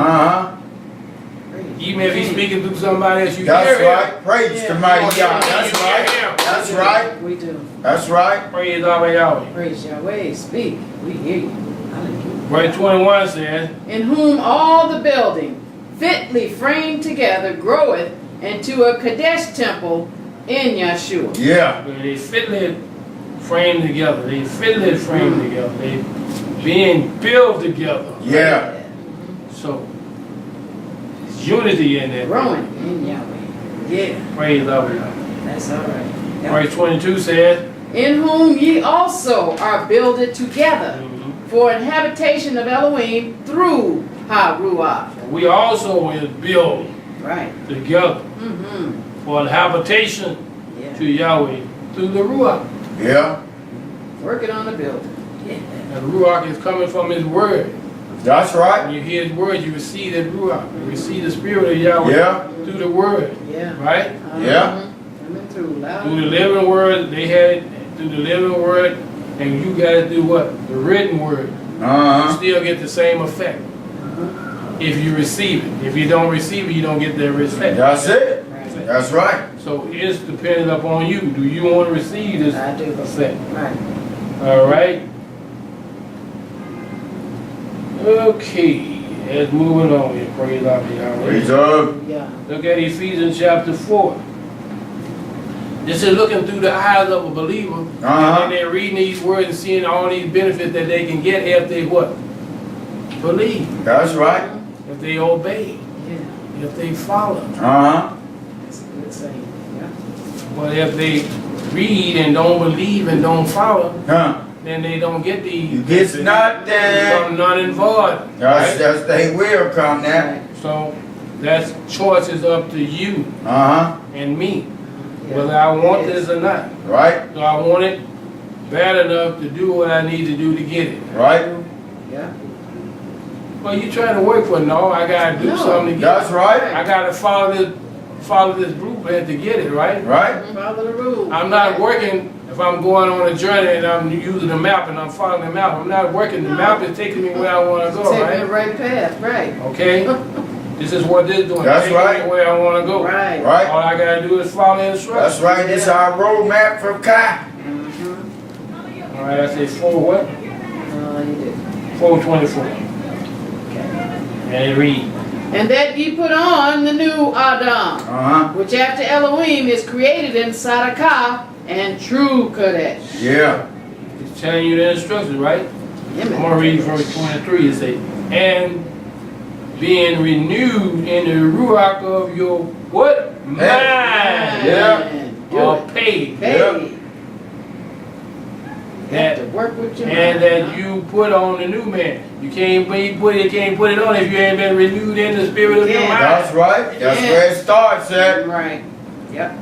Even if he's speaking through somebody else, you hear That's him. right. Praise to mighty Yahweh. That's You right. hear him. That's right. We do. That's right. Praise Yahweh. Praise Yahweh. Speak. We hear you. Hallelujah. Verse 21 says, In whom all the building, fitly framed together, groweth into a Kadesh temple in Yahshua. Yeah. they fitly framed together. They fitly framed together. They being built together. Yeah. So, it's unity in there. Growing in Yahweh. Yeah. Praise Yahweh. That's all right. Yep. Verse 22 says, In whom ye also are builded together for an habitation of Elohim through Ha-Ruach. we also is built Right. together for the habitation Yeah. to Yahweh through the Ruach. Yeah. Working on the building. Yeah. And Ruach is coming from His Word. That's right. When you hear His Word, you receive that Ruach. You receive the Spirit of Yahweh Yeah. through the Word. Yeah. Right? Yeah. Coming through loud. Through the living Word, they had it through the living Word, and you got to do what? The written Word. You still get the same effect if you receive it. If you don't receive it, you don't get that effect. That's it. Right. That's right. So it's dependent upon you. Do you want to receive this I do. effect? Right. All right. Okay. Let's moving on here. Praise Yahweh. Praise up. Yeah. Look at Ephesians chapter 4. This is looking through the eyes of a believer, and then they're reading these words and seeing all these benefits that they can get if they what? Believe. That's right. If they obey. Yeah. If they follow. That's a good saying. Yeah. But if they read and don't believe and don't follow, Huh. then they don't get the. You get nothing. Become none and void. That's they will come now. So that's choices up to you and me. Yeah. Whether I want this or not. Right. So I want it bad enough to do what I need to do to get it. Right. Yeah. Well, you trying to work for it? No, I gotta do something to get That's it. right. I gotta follow this blueprint to get it, right? Right. Follow the rules. I'm not working if I'm going on a journey and I'm using the map and I'm following the map. I'm not working. The map is taking me where I want to go, Take right? the right path. Right. Okay? This is what this is doing. That's taking right. me where I want to go. Right. Right. All I gotta do is follow the instructions. That's right. This is our roadmap from Kai. All right, I say 4 what? You did. 4:24. Okay. And it read. And that ye put on the new Adam, which after Elohim is created in Sadakah and true Kadesh. Yeah. It's telling you the instructions, right? Yeah, I'm going to read verse 23. It says, and being renewed in the Ruach of your what? Mind. Yeah. Or paid. Hey. You have That, to work with your and mind, that you put on the new man. You can't put it on if you ain't been renewed in the spirit of your mind. That's right. That's where it starts at. Right. Yep.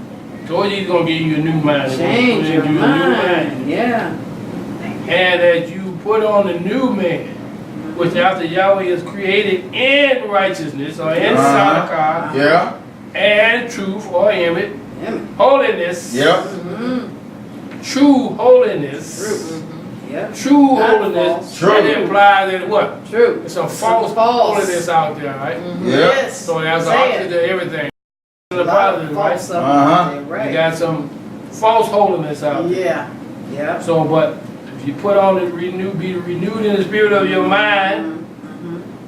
Told you he's going to give you a new mind. He's gonna Change put your into a new mind. Yeah. And that you put on the new man, which after Yahweh is created in righteousness or in Sadakah Yeah. and truth or image, Yeah. holiness, Yep. true holiness, True. Yep. true Not holiness, false. True. that implies that what? True. There's some false false. holiness out there, right? Yeah. Yes. So that's the Say opposite it. of everything. The A lot of positive, right? false stuff Uh-huh. out there, You right. got some false holiness out there. Yeah. Yeah. So, but if you put on the be renewed in the spirit of your mind,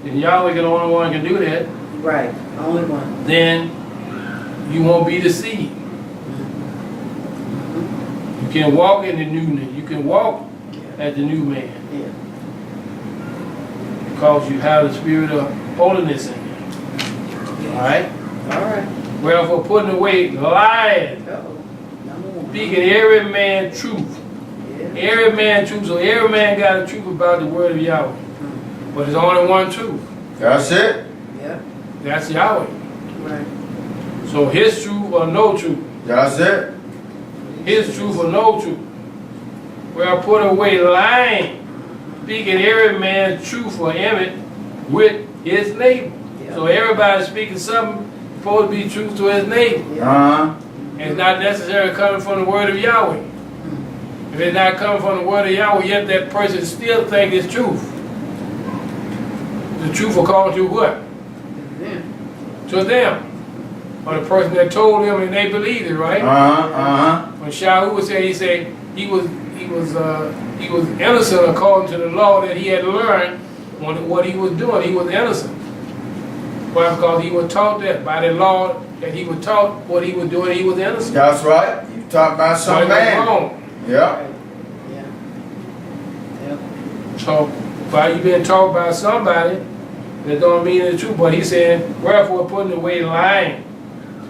and Yahweh can the only one can do that, Right. Only one. then you won't be deceived. You can walk in the newness. You can walk as the new man Yeah. because you have the spirit of holiness in you. All right. All right. Wherefore, putting away lying, Uh-oh. Number one. speaking every man truth. Yeah. Every man truth. So every man got a truth about the word of Yahweh. But there's only one truth. That's it. Yeah. That's Yahweh. Right. So his truth or no truth. That's it. his truth or no truth. Well, put away lying, speaking every man's truth or image with his neighbor. Yeah. So everybody's speaking something supposed to be truth to his neighbor. Uh-huh. And it's not necessarily coming from the word of Yahweh. If it's not coming from the word of Yahweh, yet that person still think it's truth. The truth according to what? Yeah. To them. Or the person that told them and they believed it, right? When Yahshua said, he was innocent according to the law that he had learned what he was doing. He was innocent. Why? Because he was taught that by the law that he was taught what he was doing, he was innocent. That's right. You taught by some man. Wrong. Yeah. Yeah. Yep. So, by you being taught by somebody, that don't mean the truth. But he said, wherefore putting away lying,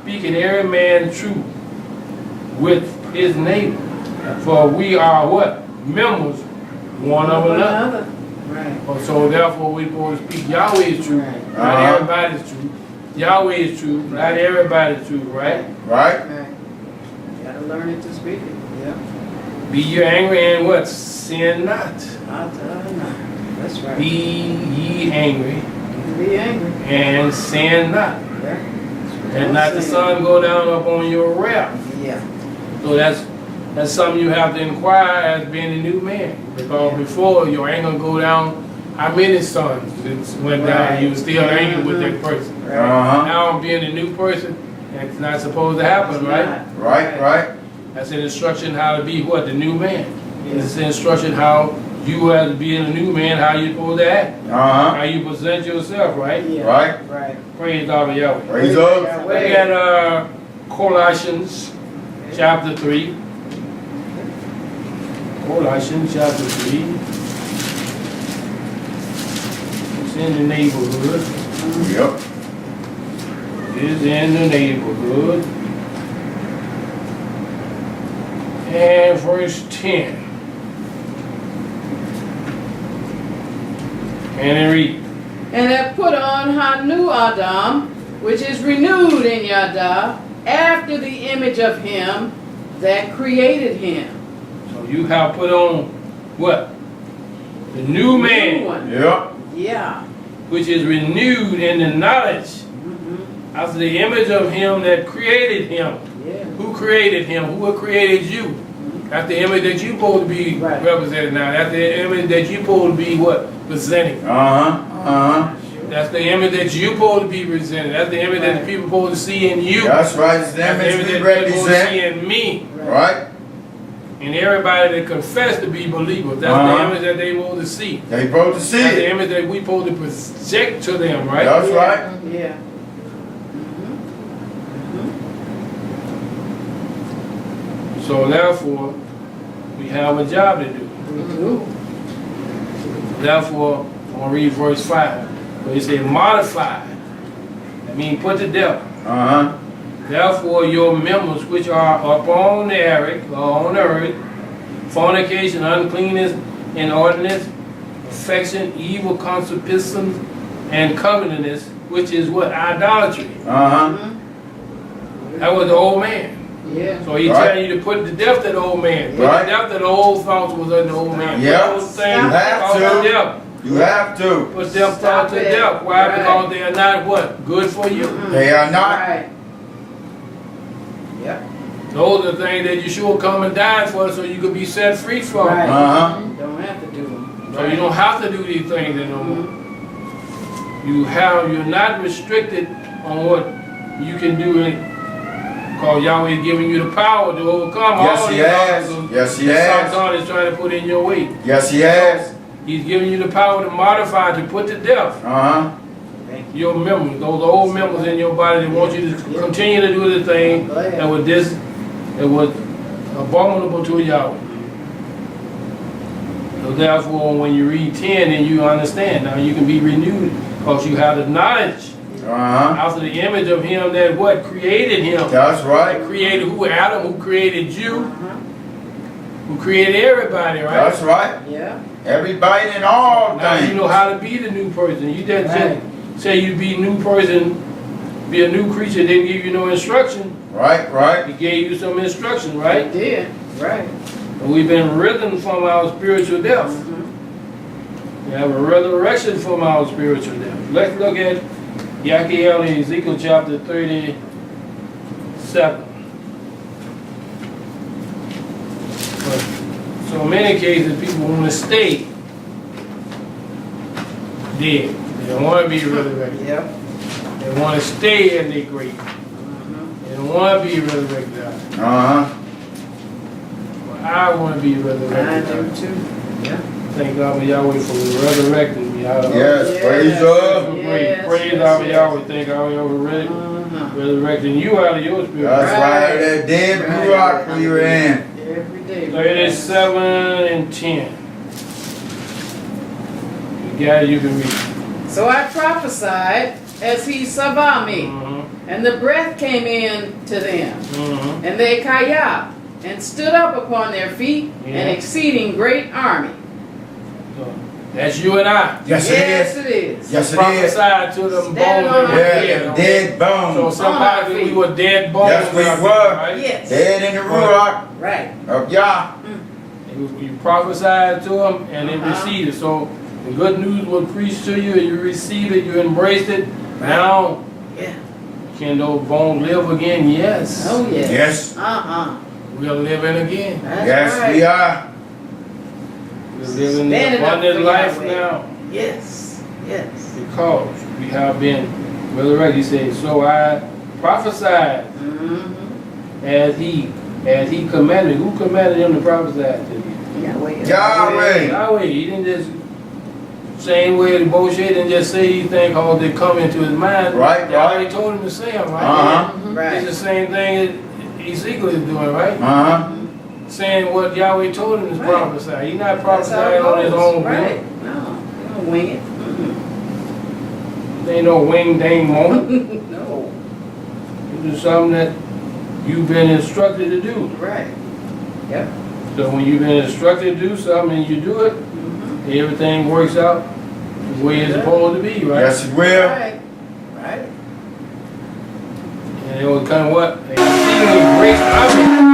speaking every man truth with his neighbor. For we are what? Members one of another. Right. So therefore we supposed to speak Yahweh's truth, Right. not everybody's truth. Yahweh's truth, not everybody's truth, right? Right. Right. You gotta learn it to speak it. Yeah. Be ye angry and what? Sin not. That's right. Be ye angry Be angry. and sin not. Yeah. And not the sun go down up on your wrath. Yeah. So that's something you have to inquire as being a new man. Because before your anger go down, how many suns went down, you were still angry with that person. Uh-huh. Now being a new person, it's not supposed to happen, right? Right. That's an instruction how to be what? The new man. Yes. It's an instruction how you as being a new man, how you supposed to act. Uh-huh. How you present yourself, right? Yeah. Right. Right. Praise God, Yahweh. Praise up. Look at Colossians chapter 3. Colossians chapter 3. It's in the neighborhood. Yep. It's in the neighborhood. And verse 10. And it reads. And have put on her new Adam, which is renewed in Yada, after the image of him that created him. So you have put on what? The new man, New one. Yep. Yeah. which is renewed in the knowledge after the image of him that created him. Yeah. Who created him? Who created you? That's the image that you're supposed to be Right. representing now. That's the image that you're supposed to be what? Presenting. That's the image that you're supposed to be presenting. That's the image that the people are supposed to see in you. That's right. It's the That's the image image we that they're supposed to see represent. in me. Right. And everybody that confess to be believers. That's the image that they supposed to see. They supposed to see That's the it. image that we supposed to project to them, right? That's right. Yeah. So therefore, we have a job to do. We do. Therefore, I'm going to read verse 5. Where he said, modify. That means put to death. Therefore, your members which are upon the earth, or on the earth, fornication, uncleanness, inordinance, affection, evil, concupiscence, and covetousness, which is what? Idolatry. That was the old man. Yeah. So he's telling you to put to death that old man. Put to death that old thoughts was in the old man. Yeah. Put those things You have thoughts to. death. You have to. Put them thoughts to death. Why? Right. Because they are not what? Good for you. They are not. Right. Yep. Those are the things that Yahshua come and died for so you could be set free from. Right. Uh-huh. Don't have to do them. So you don't have to do these things no more. You're not restricted on what you can do because Yahweh is giving you the power to overcome Yes, all he these has. obstacles Yes, he that has. Satan is trying to put in your way. Yes, he has. He's giving you the power to modify, to put to death your members, those old members in your body that want you to continue to do the thing that was abominable to Yahweh. So therefore, when you read 10, then you understand. Now you can be renewed because you have the knowledge after the image of him that what? Created him. That's right. Created who? Adam, who created you, who created everybody, right? That's right. Yeah. Everybody and all Now you things. know how to be the new person. You didn't say you be new person be a new creature, didn't give you no instruction. Right, right. He gave you some instruction, I right? did, right. And we've been risen from our spiritual death. We have a resurrection from our spiritual death. Let's look at Yahshua in Ezekiel chapter 37. So in many cases, people want to stay dead. They don't want to be resurrected. Yep. They want to stay in their grave. They don't want to be resurrected out. Uh-huh. Well, I want to be resurrected I do out. too. Yeah. Thank God for Yahweh for resurrecting me out of Yes, praise God. Yes, Praise yes, God for yes. Yahweh. Thank God for resurrecting you out of your spirit. That's right, that dead rock we were in. Every day. 37 and 10. You got it, you can read. So I prophesied as he saw me, and the breath came in to them, and they kayah, and stood up upon their feet, an exceeding great army. So, that's you and I. Yes, Yes, it it is. is. Yes, it is. Prophesied to them Stand bones on that our were Yeah, dead. dead So bones. somebody, we were dead bones. Yes, we out were. there, right? Yes. Dead in the rock Right. of Yah. You prophesied to them and they received it. So the good news was preached to you and you received it, you embraced it. Now, Yeah. can those bones live again? Yes. Oh, yes. Yes. We're living again. That's Yes, right. we are. We're living Standing the up abundant for life Yahweh. now Yes. Yes. because we have been resurrected. He said, so I prophesied as he commanded. Who commanded him to prophesy to you? Yahweh. Yahweh. Yahweh. He didn't just, same way the Moshe didn't just say anything because they come into his mind. Right, Yahweh right. told him to say them, right? Uh-huh. It's Right. the same thing that Ezekiel is doing, right? Uh-huh. Saying what Yahweh told him to Right. prophesy. He's not That's how it prophesying on his goes. own Right. will. No. You don't wing it. There ain't no wing dang moment. No. This is something that you've been instructed to do. Right. Yep. So when you've been instructed to do something and you do it, everything works out the way it's supposed to be, right? Yes, it will. Right. Right. And it was kind of what? A exceedingly great army.